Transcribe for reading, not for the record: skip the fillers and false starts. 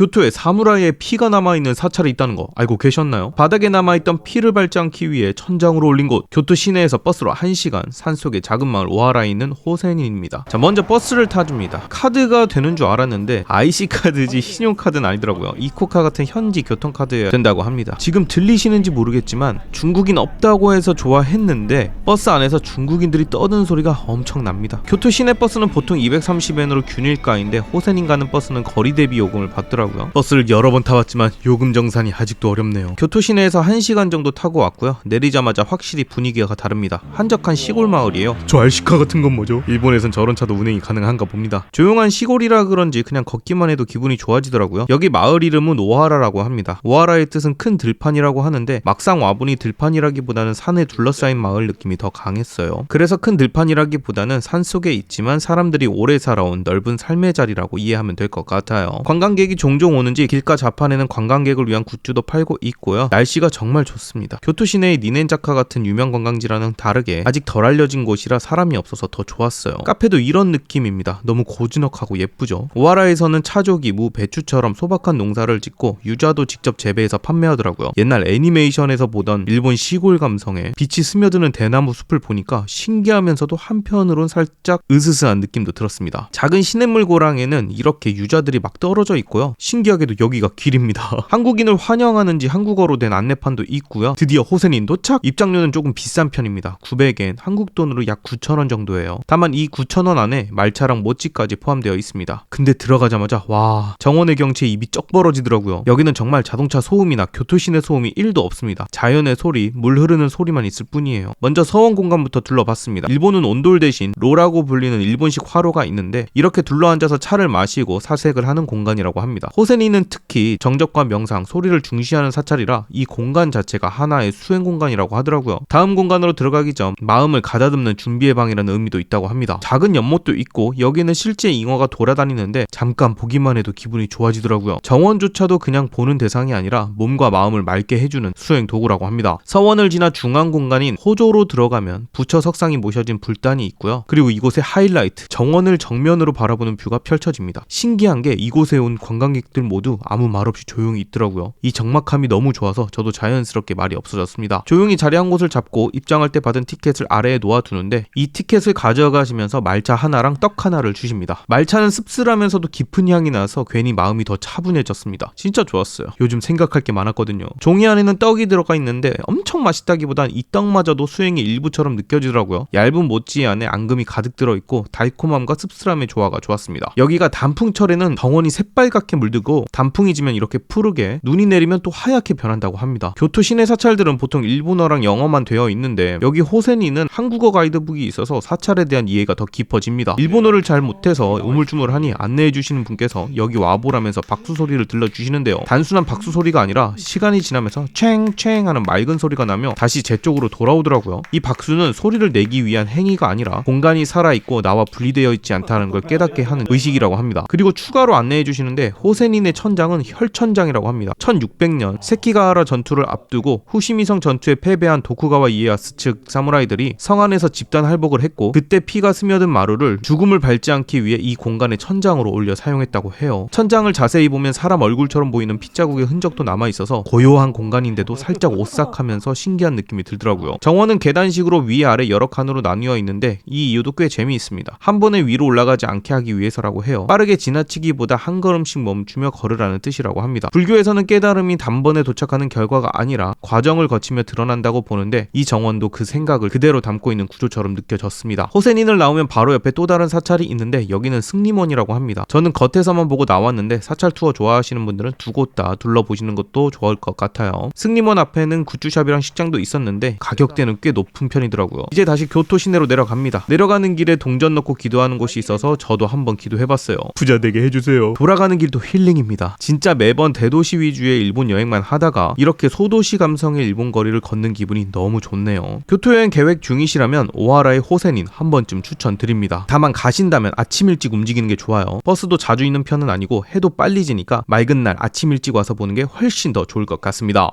교토에 사무라이의 피가 남아있는 사찰이 있다는 거 알고 계셨나요? 바닥에 남아있던 피를 밟지 않기 위해 천장으로 올린 곳, 교토 시내에서 버스로 1시간 산속의 작은 마을 오하라에 있는 호센인입니다. 자, 먼저 버스를 타줍니다. 카드가 되는 줄 알았는데 IC카드지 신용카드는 아니더라고요. 이코카 같은 현지 교통카드여야 된다고 합니다. 지금 들리시는지 모르겠지만 중국인 없다고 해서 좋아했는데 버스 안에서 중국인들이 떠드는 소리가 엄청납니다. 교토 시내 버스는 보통 230엔으로 균일가인데 호센인 가는 버스는 거리 대비 요금을 받더라고요. 버스를 여러 번 타봤지만 요금 정산이 아직도 어렵네요. 교토 시내에서 1시간 정도 타고 왔고요. 내리자마자 확실히 분위기가 다릅니다. 한적한 시골 마을이에요. 저 알시카 같은 건 뭐죠? 일본에선 저런 차도 운행이 가능한가 봅니다. 조용한 시골이라 그런지 그냥 걷기만 해도 기분이 좋아지더라고요. 여기 마을 이름은 오하라라고 합니다. 오하라의 뜻은 큰 들판이라고 하는데 막상 와보니 들판이라기보다는 산에 둘러싸인 마을 느낌이 더 강했어요. 그래서 큰 들판이라기보다는 산속에 있지만 사람들이 오래 살아온 넓은 삶의 자리라고 이해하면 될 것 같아요. 관광객이 종종 오는지 길가 좌판에는 관광객을 위한 굿즈도 팔고 있고요. 날씨가 정말 좋습니다. 교토 시내의 니넨자카 같은 유명 관광지랑은 다르게 아직 덜 알려진 곳이라 사람이 없어서 더 좋았어요. 카페도 이런 느낌입니다. 너무 고즈넉하고 예쁘죠. 오하라에서는 차조기, 무, 배추처럼 소박한 농사를 짓고 유자도 직접 재배해서 판매하더라고요. 옛날 애니메이션에서 보던 일본 시골 감성에 빛이 스며드는 대나무 숲을 보니까 신기하면서도 한편으론 살짝 으스스한 느낌도 들었습니다. 작은 시냇물 고랑에는 이렇게 유자들이 막 떨어져 있고요. 신기하게도 여기가 길입니다. 한국인을 환영하는지 한국어로 된 안내판도 있고요. 드디어 호센인 도착! 입장료는 조금 비싼 편입니다. 900엔, 한국 돈으로 약 9,000원 정도예요. 다만 이 9,000원 안에 말차랑 모찌까지 포함되어 있습니다. 근데 들어가자마자 와, 정원의 경치에 입이 쩍 벌어지더라고요. 여기는 정말 자동차 소음이나 교토 시내 소음이 1도 없습니다. 자연의 소리, 물 흐르는 소리만 있을 뿐이에요. 먼저 서원 공간부터 둘러봤습니다. 일본은 온돌 대신 로라고 불리는 일본식 화로가 있는데 이렇게 둘러앉아서 차를 마시고 사색을 하는 공간이라고 합니다. 호센이는 특히 정적과 명상, 소리를 중시하는 사찰이라 이 공간 자체가 하나의 수행 공간이라고 하더라고요. 다음 공간으로 들어가기 전 마음을 가다듬는 준비의 방이라는 의미도 있다고 합니다. 작은 연못도 있고 여기는 실제 잉어가 돌아다니는데 잠깐 보기만 해도 기분이 좋아지더라고요. 정원조차도 그냥 보는 대상이 아니라 몸과 마음을 맑게 해주는 수행 도구라고 합니다. 서원을 지나 중앙 공간인 호조로 들어가면 부처 석상이 모셔진 불단이 있고요. 그리고 이곳의 하이라이트, 정원을 정면으로 바라보는 뷰가 펼쳐집니다. 신기한 게 이곳에 온 관광객들 모두 아무 말 없이 조용히 있더라고요. 이 적막함이 너무 좋아서 저도 자연스럽게 말이 없어졌습니다. 조용히 자리 한 곳을 잡고 입장할 때 받은 티켓을 아래에 놓아두는데 이 티켓을 가져가시면서 말차 하나랑 떡 하나를 주십니다. 말차는 씁쓸하면서도 깊은 향이 나서 괜히 마음이 더 차분해졌습니다. 진짜 좋았어요. 요즘 생각할 게 많았거든요. 종이 안에는 떡이 들어가 있는데 엄청 맛있다기보단 이 떡마저도 수행의 일부처럼 느껴지더라고요. 얇은 모찌 안에 앙금이 가득 들어있고 달콤함과 씁쓸함의 조화가 좋았습니다. 여기가 단풍철에는 정원이 새빨갛게 물들고 단풍이 지면 이렇게 푸르게, 눈이 내리면 또 하얗게 변한다고 합니다. 교토 시내 사찰들은 보통 일본어랑 영어만 되어 있는데 여기 호센이는 한국어 가이드북이 있어서 사찰에 대한 이해가 더 깊어집니다. 일본어를 잘 못해서 우물쭈물하니 안내해주시는 분께서 여기 와보라면서 박수 소리를 들려주시는데요. 단순한 박수 소리가 아니라 시간이 지나면서 챙챙 하는 맑은 소리가 나며 다시 제 쪽으로 돌아오더라고요. 이 박수는 소리를 내기 위한 행위가 아니라 공간이 살아있고 나와 분리되어 있지 않다는 걸 깨닫게 하는 의식이라고 합니다. 그리고 추가로 안내해주시는데 호센인의 천장은 혈천장이라고 합니다. 1600년 세키가하라 전투를 앞두고 후시미성 전투에 패배한 도쿠가와 이에야스 측 사무라이들이 성 안에서 집단 할복을 했고 그때 피가 스며든 마루를 죽음을 밟지 않기 위해 이 공간에 천장으로 올려 사용했다고 해요. 천장을 자세히 보면 사람 얼굴처럼 보이는 핏자국의 흔적도 남아있어서 고요한 공간인데도 살짝 오싹하면서 신기한 느낌이 들더라고요. 정원은 계단식으로 위아래 여러 칸으로 나뉘어 있는데 이 이유도 꽤 재미있습니다. 한 번에 위로 올라가지 않게 하기 위해서라고 해요. 빠르게 지나치기보다 한 걸음씩 멈추며 걸으라는 뜻이라고 합니다. 불교에서는 깨달음이 단번에 도착하는 결과가 아니라 과정을 거치며 드러난다고 보는데 이 정원도 그 생각을 그대로 담고 있는 구조처럼 느껴졌습니다. 호센인을 나오면 바로 옆에 또 다른 사찰이 있는데 여기는 승림원이라고 합니다. 저는 겉에서만 보고 나왔는데 사찰 투어 좋아하시는 분들은 두 곳 다 둘러보시는 것도 좋을 것 같아요. 승림원 앞에는 굿즈샵이랑 식장도 있었는데 가격대는 꽤 높은 편이더라고요. 이제 다시 교토 시내로 내려갑니다. 내려가는 길에 동전 넣고 기도하는 곳이 있어서 저도 한번 기도해봤어요. 부자 되게 해주세요. 돌아가는 길도 힐링입니다. 진짜 매번 대도시 위주의 일본 여행만 하다가 이렇게 소도시 감성의 일본 거리를 걷는 기분이 너무 좋네요. 교토 여행 계획 중이시라면 오하라의 호센인 한 번쯤 추천드립니다. 다만 가신다면 아침 일찍 움직이는 게 좋아요. 버스도 자주 있는 편은 아니고 해도 빨리 지니까 맑은 날 아침 일찍 와서 보는 게 훨씬 더 좋을 것 같습니다.